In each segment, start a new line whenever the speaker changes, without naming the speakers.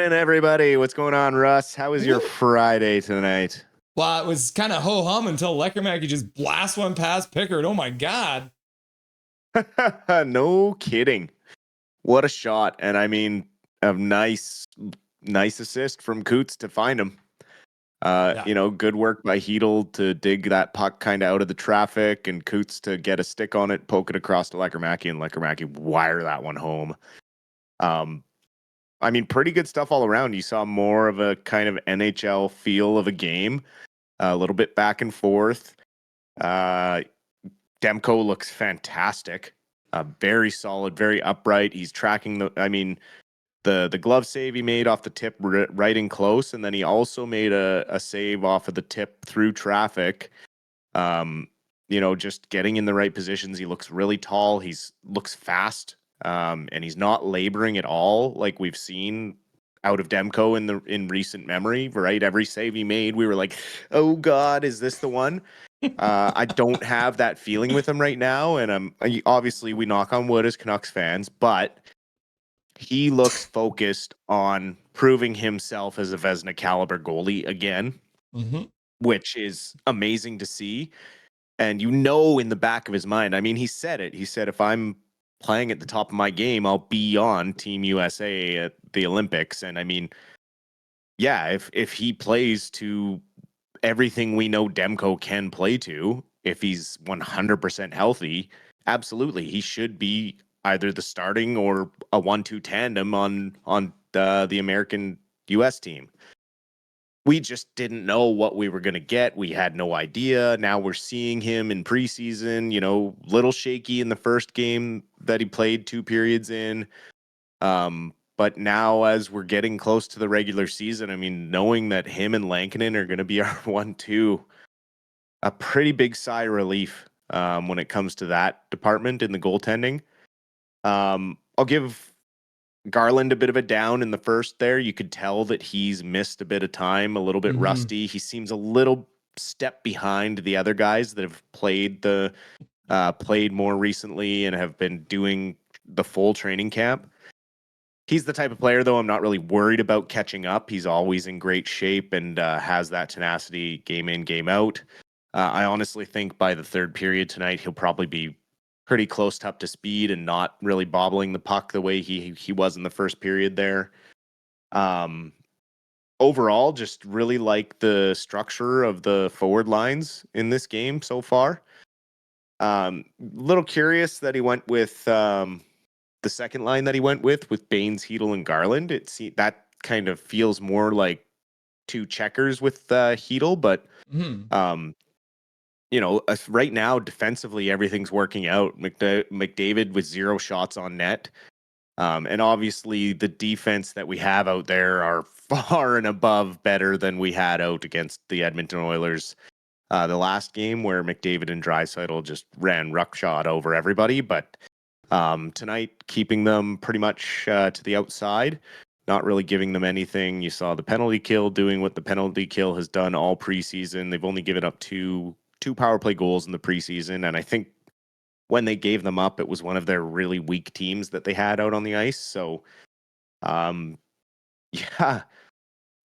morning, everybody. What's going on, Russ? How was your Friday tonight?
Well, it was kind of ho-hum until Leckermack just blast one past Pickard. Oh my God.
No kidding. What a shot. And I mean, a nice assist from Coots to find him.
Yeah.
Good work by Hedel to dig that puck kind of out of the traffic and Coots to get a stick on it, poke it across to Leckermack, and Leckermack wire that one home. I mean, pretty good stuff all around. You saw more of a kind of NHL feel of a game, a little bit back and forth. Demko looks fantastic. Very solid, very upright. He's tracking the glove save he made off the tip right in close, and then he also made a save off of the tip through traffic. Just getting in the right positions. He looks really tall. Looks fast, and he's not laboring at all like we've seen out of Demko in recent memory. Right, every save he made, we were like, "Oh God, is this the one?" I don't have that feeling with him right now, and obviously we knock on wood as Canucks fans, but he looks focused on proving himself as a Vezina caliber goalie again, which is amazing to see. And in the back of his mind, I mean, he said it. He said, if I'm playing at the top of my game, I'll be on Team USA at the Olympics. And I mean, yeah, if he plays to everything we know Demko can play to, if he's 100% healthy, absolutely, he should be either the starting or a 1-2 tandem on the American US team. We just didn't know what we were going to get. We had no idea. Now we're seeing him in preseason, little shaky in the first game that he played 2 periods in. But now as we're getting close to the regular season, I mean, knowing that him and Lankinen are going to be our 1-2, a pretty big sigh of relief when it comes to that department in the goaltending. I'll give Garland a bit of a down in the first there. You could tell that he's missed a bit of time, a little bit rusty. He seems a little step behind the other guys that have played more recently and have been doing the full training camp. He's the type of player, though, I'm not really worried about catching up. He's always in great shape and has that tenacity game in, game out. I honestly think by the third period tonight, he'll probably be pretty close to up to speed and not really bobbling the puck the way he was in the first period there. Overall, just really like the structure of the forward lines in this game so far. Little curious that he went with the second line that he went with Baines, Hedel, and Garland. That kind of feels more like 2 checkers with Hedel, but right now defensively everything's working out. McDavid with 0 shots on net, and obviously the defense that we have out there are far and above better than we had out against the Edmonton Oilers the last game, where McDavid and Draisaitl just ran ruckshot over everybody. But tonight, keeping them pretty much to the outside, not really giving them anything. You saw the penalty kill doing what the penalty kill has done all preseason. They've only given up two power play goals in the preseason, and I think when they gave them up, it was one of their really weak teams that they had out on the ice. So, yeah,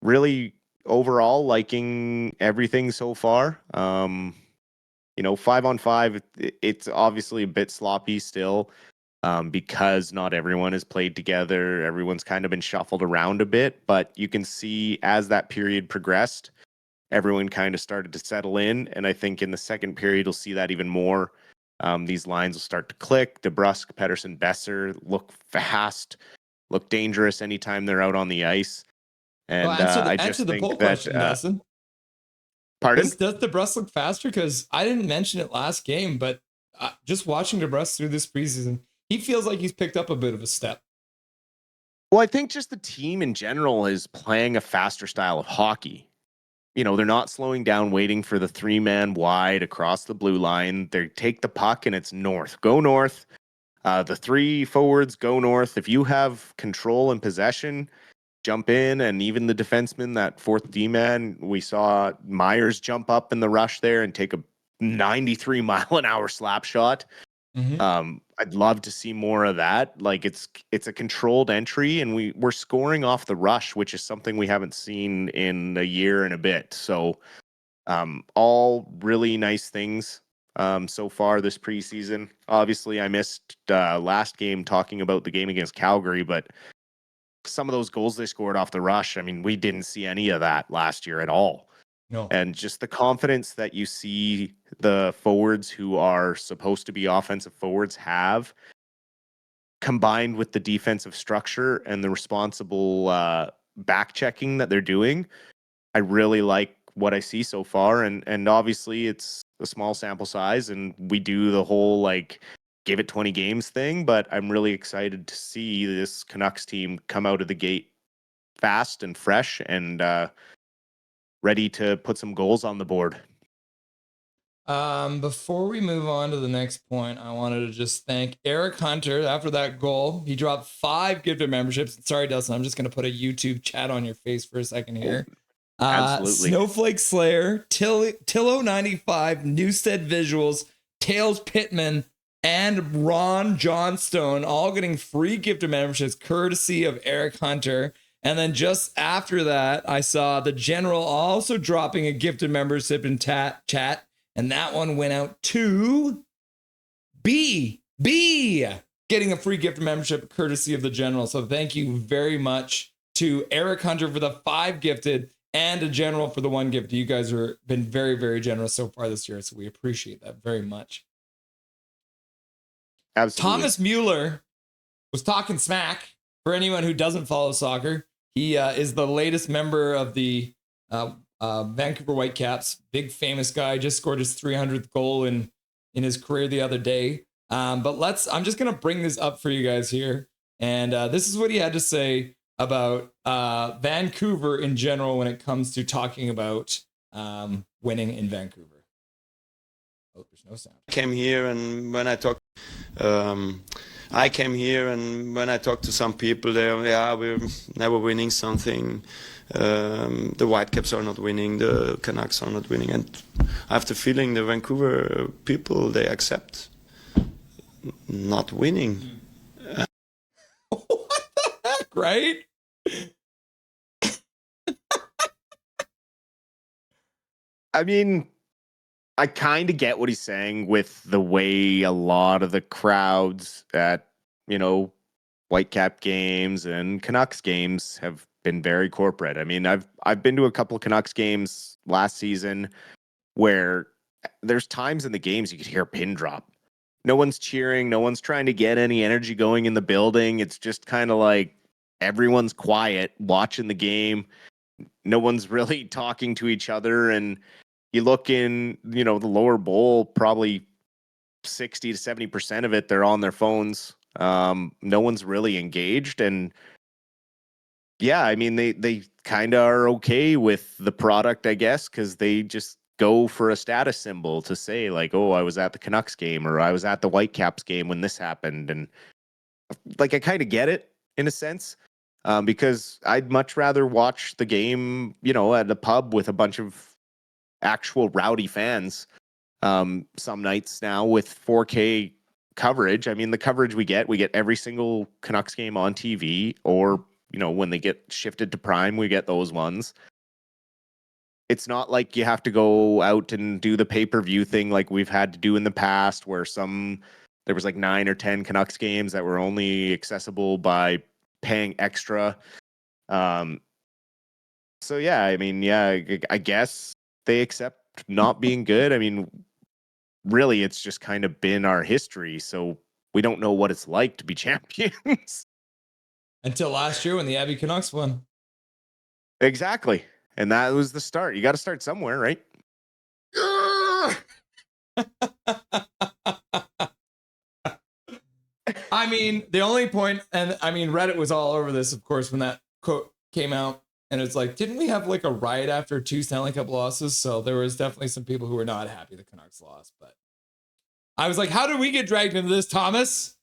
really overall liking everything so far. 5-on-5, it's obviously a bit sloppy still. Because not everyone has played together. Everyone's kind of been shuffled around a bit, but you can see as that period progressed, everyone kind of started to settle in. And I think in the second period, you'll see that even more. These lines will start to click. DeBrusk, Pettersson, Besser look fast, look dangerous anytime they're out on the ice. And I just
answer the
think
poll
that,
question, Dustin.
Pardon?
Does DeBrusk look faster? Because I didn't mention it last game, but just watching DeBrusk through this preseason, he feels like he's picked up a bit of a step.
Well, I think just the team in general is playing a faster style of hockey. They're not slowing down, waiting for the 3-man wide across the blue line. They take the puck and it's north. Go north. The 3 forwards go north. If you have control and possession, jump in. And even the defenseman, that 4th D-man, we saw Myers jump up in the rush there and take a 93-mile-an-hour slap shot. I'd love to see more of that. Like it's a controlled entry, and we're scoring off the rush, which is something we haven't seen in a year and a bit. So all really nice things so far this preseason. Obviously, I missed last game talking about the game against Calgary, but some of those goals they scored off the rush, I mean, we didn't see any of that last year at all.
No.
And just the confidence that you see the forwards who are supposed to be offensive forwards have, combined with the defensive structure and the responsible back checking that they're doing, I really like what I see so far. And obviously it's a small sample size and we do the whole like give it 20 games thing, but I'm really excited to see this Canucks team come out of the gate fast and fresh and ready to put some goals on the board.
Before we move on to the next point, I wanted to just thank Eric Hunter. After that goal, he dropped 5 gifted memberships. Sorry, Dustin, I'm just going to put a YouTube chat on your face for a second here.
Absolutely.
Snowflake Slayer, Tillo95, Newstead Visuals, Tails Pittman, and Ron Johnstone all getting free gifted memberships courtesy of Eric Hunter. And then just after that, I saw the General also dropping a gifted membership in chat. And that one went out to B, getting a free gift membership courtesy of the General. So thank you very much to Eric Hunter for the 5 gifted and a General for the 1 gift. You guys have been very, very generous so far this year. So we appreciate that very much.
Absolutely.
Thomas Müller was talking smack. For anyone who doesn't follow soccer, he is the latest member of the Vancouver Whitecaps, big famous guy, just scored his 300th goal in his career the other day. But I'm just going to bring this up for you guys here. And this is what he had to say about Vancouver in general when it comes to talking about winning in Vancouver. Oh, there's no sound.
I came here and when I talked to some people, we're never winning something. The Whitecaps are not winning, the Canucks are not winning, and I have the feeling the Vancouver people, they accept not winning.
What the heck, right?
I mean, I kind of get what he's saying with the way a lot of the crowds at, Whitecap games and Canucks games have been very corporate. I mean, I've been to a couple of Canucks games last season where there's times in the games you could hear a pin drop. No one's cheering, no one's trying to get any energy going in the building. It's just kind of like everyone's quiet watching the game. No one's really talking to each other, and you look in, the lower bowl, probably 60 to 70% of it, they're on their phones. No one's really engaged. And yeah, I mean, they kind of are okay with the product, I guess, because they just go for a status symbol to say like, oh, I was at the Canucks game or I was at the Whitecaps game when this happened. And like, I kind of get it in a sense, because I'd much rather watch the game, at a pub with a bunch of actual rowdy fans. Some nights now with 4K coverage. I mean, the coverage we get every single Canucks game on TV, or, when they get shifted to Prime, we get those ones. It's not like you have to go out and do the pay-per-view thing like we've had to do in the past, where there was like 9 or 10 Canucks games that were only accessible by paying extra. So yeah, I mean, yeah, I guess they accept not being good. I mean, really, it's just kind of been our history, so we don't know what it's like to be champions.
Until last year when the Abbey Canucks won.
Exactly. And that was the start. You got to start somewhere, right?
I mean, the only point, and I mean, Reddit was all over this, of course, when that quote came out. And it's like, didn't we have like a riot after 2 Stanley Cup losses? So there was definitely some people who were not happy the Canucks lost. But I was like, how did we get dragged into this, Thomas?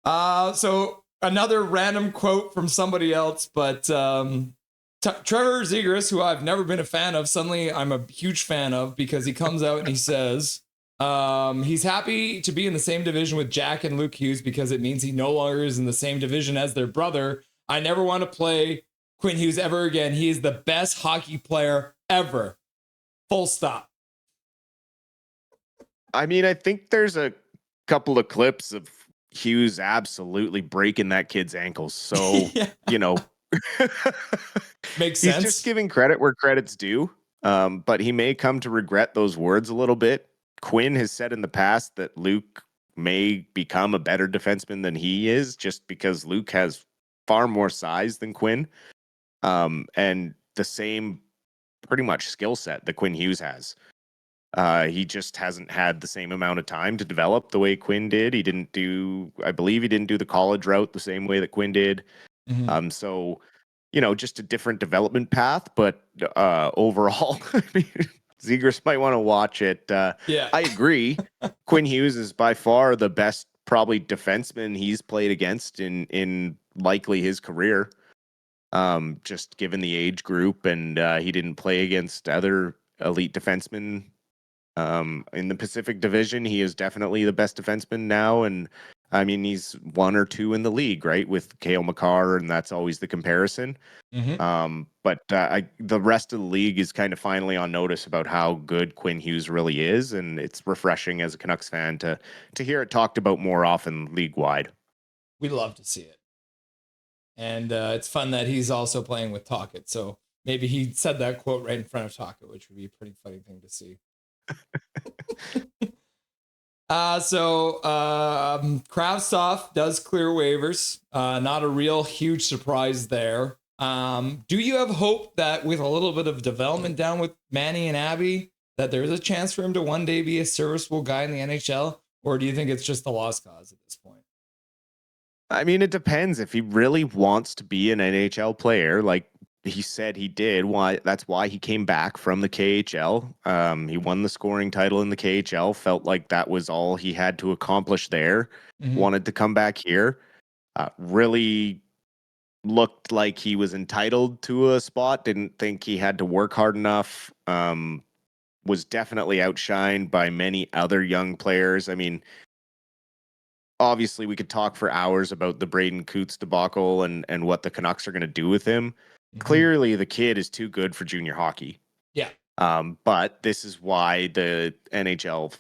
So another random quote from somebody else, but Trevor Zegras, who I've never been a fan of, suddenly I'm a huge fan of because he comes out and he says he's happy to be in the same division with Jack and Luke Hughes because it means he no longer is in the same division as their brother. I never want to play Quin Hughes ever again. He is the best hockey player ever. Full stop.
I mean, I think there's a couple of clips of Hughes absolutely breaking that kid's ankles. So, you know,
makes
he's
sense.
just giving credit where credit's due. But he may come to regret those words a little bit. Quinn has said in the past that Luke may become a better defenseman than he is just because Luke has far more size than Quinn. And the same pretty much skill set that Quin Hughes has. He just hasn't had the same amount of time to develop the way Quinn did. I believe he didn't do the college route the same way that Quinn did.
Mm-hmm.
So, you know, just a different development path, but overall, I mean, Zegras might want to watch it.
Yeah.
I agree. Quin Hughes is by far the best, probably defenseman he's played against in likely his career. Just given the age group, and he didn't play against other elite defensemen in the Pacific Division. He is definitely the best defenseman now, and I mean he's one or two in the league, right, with Cale Makar, and that's always the comparison. But the rest of the league is kind of finally on notice about how good Quin Hughes really is, and it's refreshing as a Canucks fan to hear it talked about more often league wide.
We love to see it. And it's fun that he's also playing with Tocchet. So maybe he said that quote right in front of Tocchet, which would be a pretty funny thing to see. Kravtsov does clear waivers. Not a real huge surprise there. Do you have hope that with a little bit of development down with Manny and Abby, that there's a chance for him to one day be a serviceable guy in the NHL? Or do you think it's just a lost cause at this point?
I mean, it depends. If he really wants to be an NHL player, like he said he did, that's why he came back from the KHL. He won the scoring title in the KHL, felt like that was all he had to accomplish there, wanted to come back here, really looked like he was entitled to a spot, didn't think he had to work hard enough, was definitely outshined by many other young players. I mean, obviously, we could talk for hours about the Braden Coots debacle and what the Canucks are going to do with him. Clearly, the kid is too good for junior hockey.
Yeah.
But this is why the NHL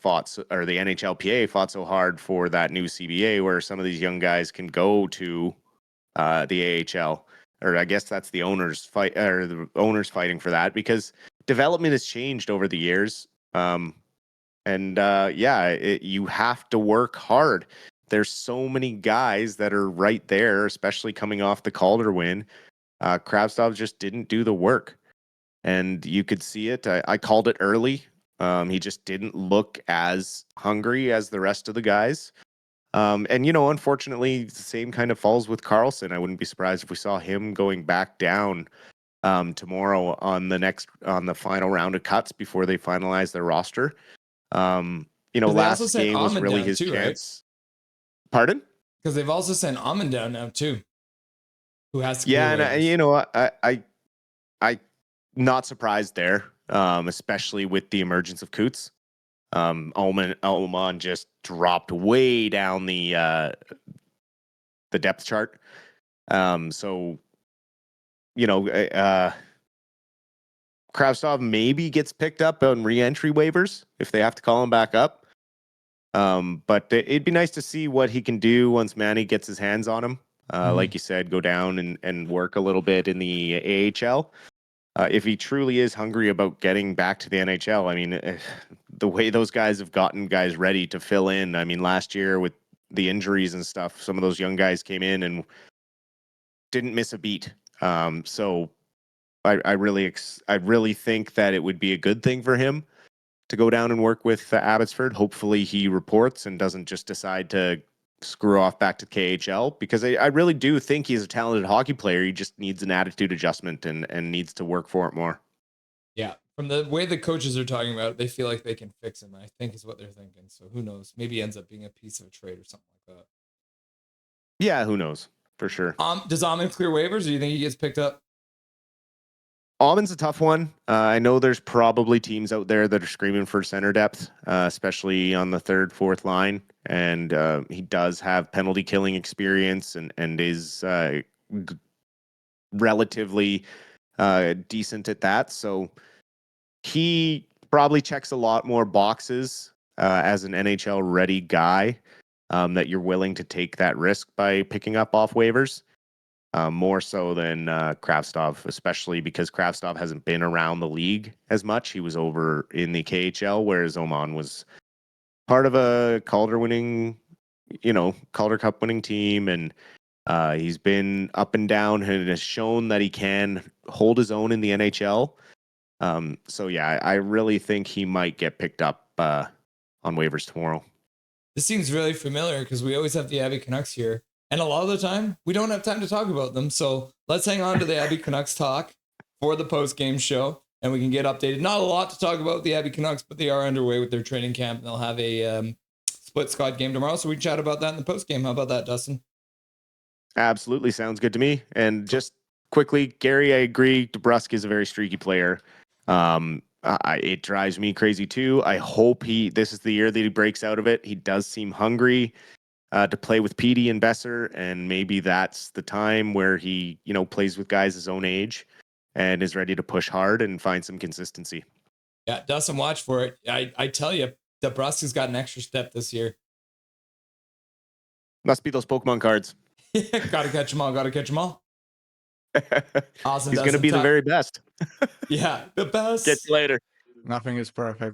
or the NHLPA fought so hard for that new CBA, where some of these young guys can go to the AHL. Or I guess that's the owners fight, or the owners fighting for that, because development has changed over the years. You have to work hard. There's so many guys that are right there, especially coming off the Calder win. Kravtsov just didn't do the work, and you could see it. I called it early. He just didn't look as hungry as the rest of the guys. Unfortunately, the same kind of falls with Carlson. I wouldn't be surprised if we saw him going back down tomorrow on the final round of cuts before they finalize their roster. Last game was really his chance. Right? Pardon?
Because they've also sent Amon down now too, who has to.
Yeah, and I not surprised there, especially with the emergence of Coots. Oman just dropped way down the depth chart. Kravtsov maybe gets picked up on re-entry waivers if they have to call him back up. But it'd be nice to see what he can do once Manny gets his hands on him. Like you said, go down and work a little bit in the AHL. If he truly is hungry about getting back to the NHL, I mean, the way those guys have gotten guys ready to fill in. I mean, last year with the injuries and stuff, some of those young guys came in and didn't miss a beat. So I really think that it would be a good thing for him to go down and work with Abbotsford. Hopefully he reports and doesn't just decide to screw off back to KHL, because I really do think he's a talented hockey player. He just needs an attitude adjustment and needs to work for it more.
Yeah. From the way the coaches are talking about it, they feel like they can fix him, I think is what they're thinking. So who knows? Maybe he ends up being a piece of a trade or something like that.
Yeah, who knows? For sure.
Does Amon clear waivers, or do you think he gets picked up?
Auburn's a tough one. I know there's probably teams out there that are screaming for center depth, especially on the third, fourth line. And he does have penalty killing experience and is relatively decent at that. So he probably checks a lot more boxes as an NHL ready guy that you're willing to take that risk by picking up off waivers. More so than Kravtsov, especially because Kravtsov hasn't been around the league as much. He was over in the KHL, whereas Oman was part of a Calder winning, Calder Cup winning team. And he's been up and down and has shown that he can hold his own in the NHL. So, yeah, I really think he might get picked up on waivers tomorrow.
This seems really familiar because we always have the Abbey Canucks here. And a lot of the time, we don't have time to talk about them. So let's hang on to the Abbey Canucks talk for the post-game show, and we can get updated. Not a lot to talk about with the Abbey Canucks, but they are underway with their training camp, and they'll have a split squad game tomorrow. So we can chat about that in the post-game. How about that, Dustin?
Absolutely. Sounds good to me. And just quickly, Gary, I agree. DeBrusk is a very streaky player. It drives me crazy too. I hope this is the year that he breaks out of it. He does seem hungry to play with Petey and Besser, and maybe that's the time where he, plays with guys his own age and is ready to push hard and find some consistency.
Yeah, Dustin, watch for it. I tell you, DeBrusk has got an extra step this year.
Must be those Pokemon cards.
Gotta catch them all. Awesome.
He's going to be the very best.
Yeah, the best.
Get you later.
Nothing is perfect.